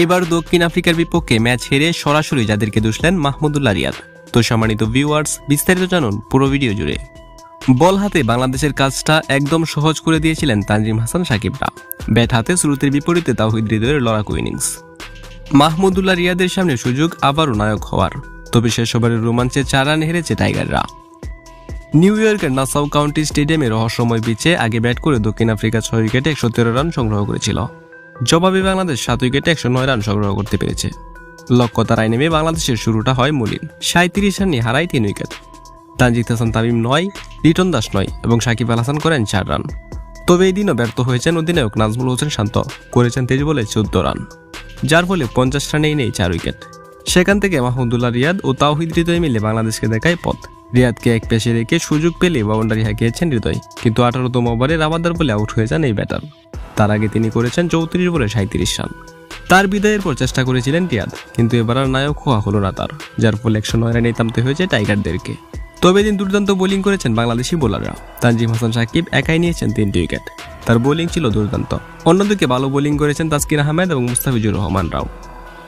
এবার দক্ষিণ আফ্রিকার বিপক্ষে ম্যাচ হেরে সরাসরি যাদেরকে দুষলেন মাহমুদুল্লাহ রিয়াদ। তো সম্মানিত ভিউয়ার্স, বিস্তারিত জানুন পুরো ভিডিও জুড়ে। বল হাতে বাংলাদেশের কাজটা একদম সহজ করে দিয়েছিলেন তানজিম হাসান সাকিবরা। ব্যাট হাতে শুরুতের বিপরীতে তাওহিদ হৃদয়ের লড়াকু ইনিংস। মাহমুদুল্লাহ রিয়াদের সামনে সুযোগ আবারও নায়ক হওয়ার, তবে শেষ ওভারের রোমাঞ্চে 4 রানে হেরেছে টাইগাররা। নিউ ইয়র্কের নাসাউ কাউন্টি স্টেডিয়ামে রহস্যময় পিচে আগে ব্যাট করে দক্ষিণ আফ্রিকা 6 উইকেটে 113 রান সংগ্রহ করেছিল। জবাবে বাংলাদেশ 7 উইকেটে 109 রান সংগ্রহ করতে পেরেছে। লক্ষ্য তারায় নেমে বাংলাদেশের শুরুটা হয় মলিন। 37 রান নিয়ে হারায় 3 উইকেট। তানজিদ হাসান তামিম 9, লিটন দাস 9 এবং সাকিব আল হাসান করেন 4 রান। তবে এই দিনও ব্যর্থ হয়েছেন অধিনায়ক নাজমুল হোসেন শান্ত, করেছেন 23 বলে 14 রান, যার ফলে 50 রানেই নেই 4 উইকেট। সেখান থেকে মাহমুদুল্লাহ রিয়াদ ও তাওহিদ হৃদয় মিলে বাংলাদেশকে দেখায় পথ। রিয়াদকে এক পেশে রেখে সুযোগ পেলে বাউন্ডারি হাঁকিয়েছেন হৃদয়, কিন্তু 18তম ওভারে রাবাদার বলে আউট হয়ে যান এই ব্যাটার। তার আগে তিনি করেছেন 34 বলে 37 রান। তার বিদায়ের পর চেষ্টা করেছিলেন রিয়াদ, কিন্তু এবার আর নায়ক হওয়া হলো না তার, যার ফলে 109 রানেই থামতে হয়েছে টাইগারদেরকে। তবে দিন দুর্দান্ত বোলিং করেছেন বাংলাদেশি বোলাররা। তানজিম হাসান সাকিব একাই নিয়েছেন 3টি উইকেট। তার বোলিং ছিল দুর্দান্ত। অন্যদিকে ভালো বোলিং করেছেন তাসকিন আহমেদ এবং মুস্তাফিজুর রহমানরাও।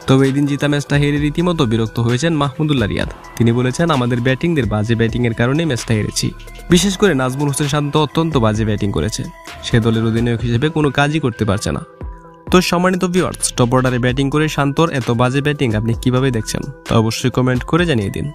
তবে এই দিন জিতা ম্যাচটা হেরে রীতিমতো বিরক্ত হয়েছেন মাহমুদুল্লাহ রিয়াদ। তিনি বলেছেন, আমাদের ব্যাটিংদের বাজে ব্যাটিংয়ের কারণে ম্যাচটা হেরেছি। বিশেষ করে নাজমুল হোসেন শান্ত অত্যন্ত বাজে ব্যাটিং করেছে। সে দলের অধিনায়ক হিসেবে কোনো কাজই করতে পারছে না। তো সম্মানিত ভিউয়ার্স, টপ অর্ডারে ব্যাটিং করে শান্তর এত বাজে ব্যাটিং আপনি কিভাবে দেখছেন তা অবশ্যই কমেন্ট করে জানিয়ে দিন।